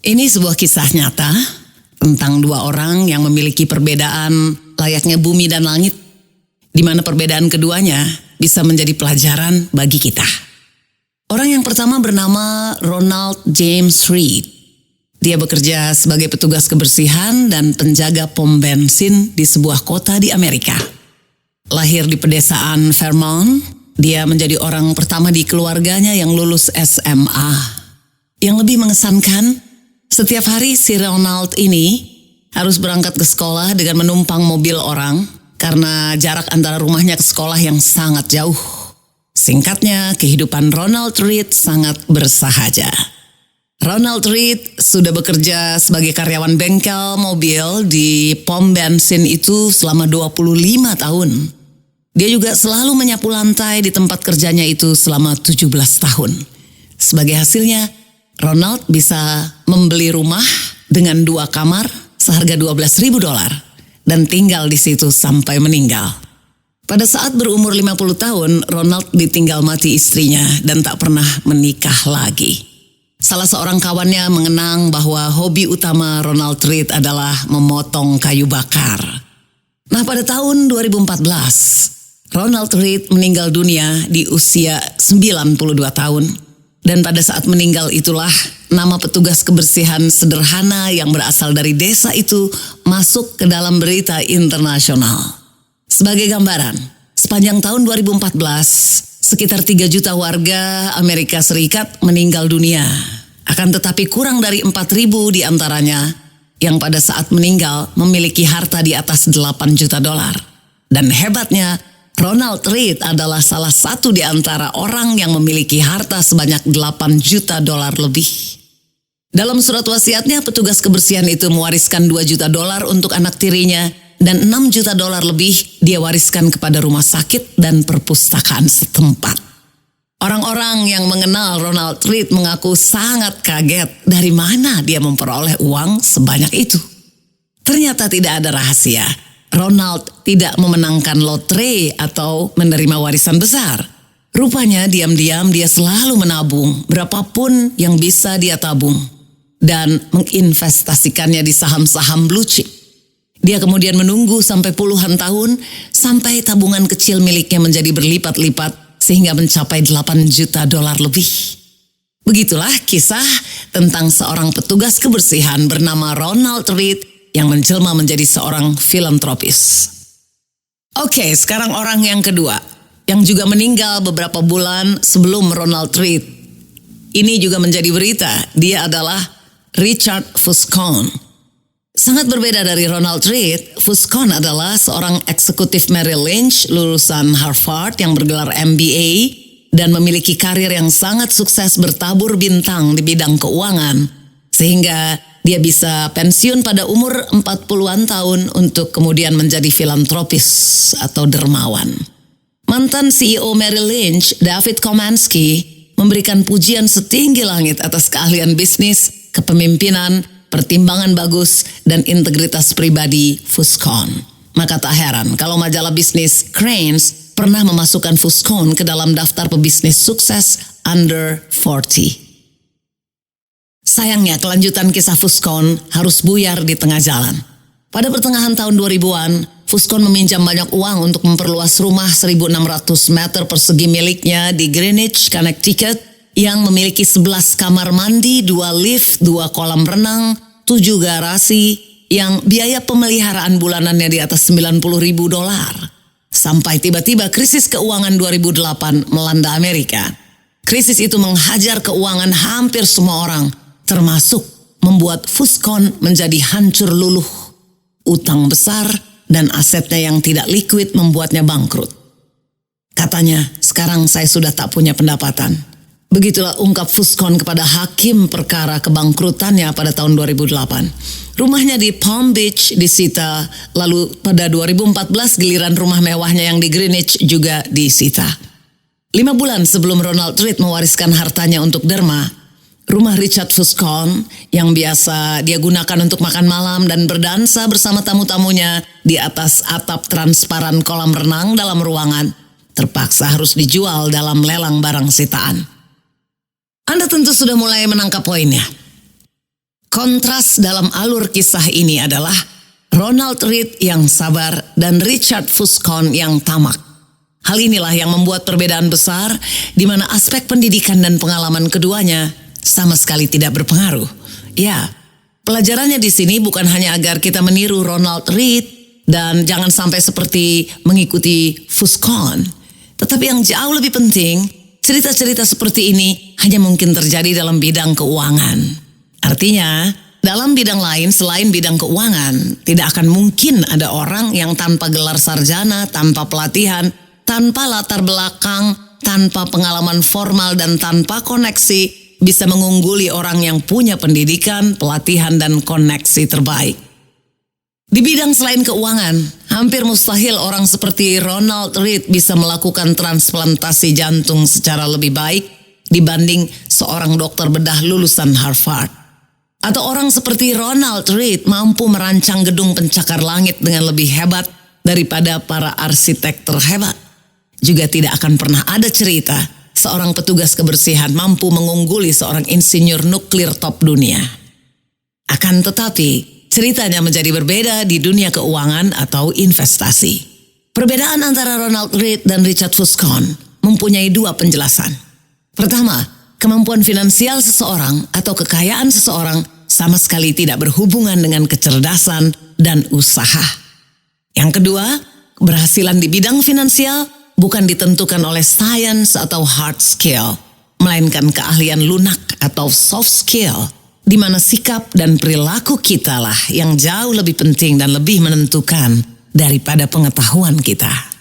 Ini sebuah kisah nyata tentang dua orang yang memiliki perbedaan layaknya bumi dan langit, di mana perbedaan keduanya bisa menjadi pelajaran bagi kita. Orang yang pertama bernama Ronald James Reed. Dia bekerja sebagai petugas kebersihan dan penjaga pom bensin di sebuah kota di Amerika. Lahir di pedesaan Vermont, dia menjadi orang pertama di keluarganya yang lulus SMA. Yang lebih mengesankan, setiap hari si Ronald ini harus berangkat ke sekolah dengan menumpang mobil orang karena jarak antara rumahnya ke sekolah yang sangat jauh. Singkatnya, kehidupan Ronald Reed sangat bersahaja. Ronald Reed sudah bekerja sebagai karyawan bengkel mobil di pom bensin itu selama 25 tahun. Dia juga selalu menyapu lantai di tempat kerjanya itu selama 17 tahun. Sebagai hasilnya, Ronald bisa membeli rumah dengan 2 kamar seharga $12.000 dan tinggal di situ sampai meninggal. Pada saat berumur 50 tahun, Ronald ditinggal mati istrinya dan tak pernah menikah lagi. Salah seorang kawannya mengenang bahwa hobi utama Ronald Reed adalah memotong kayu bakar. Nah, pada tahun 2014, Ronald Reed meninggal dunia di usia 92 tahun. Dan pada saat meninggal itulah nama petugas kebersihan sederhana yang berasal dari desa itu masuk ke dalam berita internasional. Sebagai gambaran, sepanjang tahun 2014, sekitar 3 juta warga Amerika Serikat meninggal dunia. Akan tetapi kurang dari 4.000 di antaranya yang pada saat meninggal memiliki harta di atas $8 juta. Dan hebatnya, Ronald Reed adalah salah satu di antara orang yang memiliki harta sebanyak $8 juta lebih. Dalam surat wasiatnya, petugas kebersihan itu mewariskan $2 juta untuk anak tirinya dan $6 juta lebih dia wariskan kepada rumah sakit dan perpustakaan setempat. Orang-orang yang mengenal Ronald Reed mengaku sangat kaget dari mana dia memperoleh uang sebanyak itu. Ternyata tidak ada rahasia. Ronald tidak memenangkan lotre atau menerima warisan besar. Rupanya diam-diam dia selalu menabung berapapun yang bisa dia tabung dan menginvestasikannya di saham-saham blue chip. Dia kemudian menunggu sampai puluhan tahun sampai tabungan kecil miliknya menjadi berlipat-lipat sehingga mencapai $8 juta lebih. Begitulah kisah tentang seorang petugas kebersihan bernama Ronald Reed yang menjelma menjadi seorang filantropis. Oke, sekarang orang yang kedua, yang juga meninggal beberapa bulan sebelum Ronald Reed. Ini juga menjadi berita, dia adalah Richard Fuscon. Sangat berbeda dari Ronald Reed, Fuscon adalah seorang eksekutif Merrill Lynch lulusan Harvard yang bergelar MBA dan memiliki karir yang sangat sukses bertabur bintang di bidang keuangan. Sehingga dia bisa pensiun pada umur 40-an tahun untuk kemudian menjadi filantropis atau dermawan. Mantan CEO Merrill Lynch, David Komansky, memberikan pujian setinggi langit atas keahlian bisnis, kepemimpinan, pertimbangan bagus, dan integritas pribadi Fuscon. Maka tak heran kalau majalah bisnis Crain's pernah memasukkan Fuscon ke dalam daftar pebisnis sukses under 40. Sayangnya kelanjutan kisah Fuscon harus buyar di tengah jalan. Pada pertengahan tahun 2000-an, Fuscon meminjam banyak uang untuk memperluas rumah 1.600 meter persegi miliknya di Greenwich, Connecticut yang memiliki 11 kamar mandi, 2 lift, 2 kolam renang, 7 garasi yang biaya pemeliharaan bulanannya di atas $90.000. Sampai tiba-tiba krisis keuangan 2008 melanda Amerika. Krisis itu menghajar keuangan hampir semua orang, termasuk membuat Fuscon menjadi hancur luluh. Utang besar dan asetnya yang tidak liquid membuatnya bangkrut. Katanya, sekarang saya sudah tak punya pendapatan. Begitulah ungkap Fuscon kepada hakim perkara kebangkrutannya pada tahun 2008. Rumahnya di Palm Beach disita, lalu pada 2014 giliran rumah mewahnya yang di Greenwich juga disita. 5 bulan sebelum Ronald Reed mewariskan hartanya untuk derma, rumah Richard Fuscon yang biasa dia gunakan untuk makan malam dan berdansa bersama tamu-tamunya di atas atap transparan kolam renang dalam ruangan, terpaksa harus dijual dalam lelang barang sitaan. Anda tentu sudah mulai menangkap poinnya. Kontras dalam alur kisah ini adalah Ronald Read yang sabar dan Richard Fuscon yang tamak. Hal inilah yang membuat perbedaan besar di mana aspek pendidikan dan pengalaman keduanya sama sekali tidak berpengaruh. Ya, pelajarannya di sini bukan hanya agar kita meniru Ronald Read dan jangan sampai seperti mengikuti Fuscon. Tetapi yang jauh lebih penting, cerita-cerita seperti ini hanya mungkin terjadi dalam bidang keuangan. Artinya, dalam bidang lain selain bidang keuangan, tidak akan mungkin ada orang yang tanpa gelar sarjana, tanpa pelatihan, tanpa latar belakang, tanpa pengalaman formal dan tanpa koneksi bisa mengungguli orang yang punya pendidikan, pelatihan dan koneksi terbaik. Di bidang selain keuangan, hampir mustahil orang seperti Ronald Read bisa melakukan transplantasi jantung secara lebih baik dibanding seorang dokter bedah lulusan Harvard. Atau orang seperti Ronald Read mampu merancang gedung pencakar langit dengan lebih hebat daripada para arsitek terhebat. Juga tidak akan pernah ada cerita seorang petugas kebersihan mampu mengungguli seorang insinyur nuklir top dunia. Akan tetapi, ceritanya menjadi berbeda di dunia keuangan atau investasi. Perbedaan antara Ronald Read dan Richard Fuscon mempunyai dua penjelasan. Pertama, kemampuan finansial seseorang atau kekayaan seseorang sama sekali tidak berhubungan dengan kecerdasan dan usaha. Yang kedua, keberhasilan di bidang finansial bukan ditentukan oleh science atau hard skill, melainkan keahlian lunak atau soft skill, di mana sikap dan perilaku kita lah yang jauh lebih penting dan lebih menentukan daripada pengetahuan kita.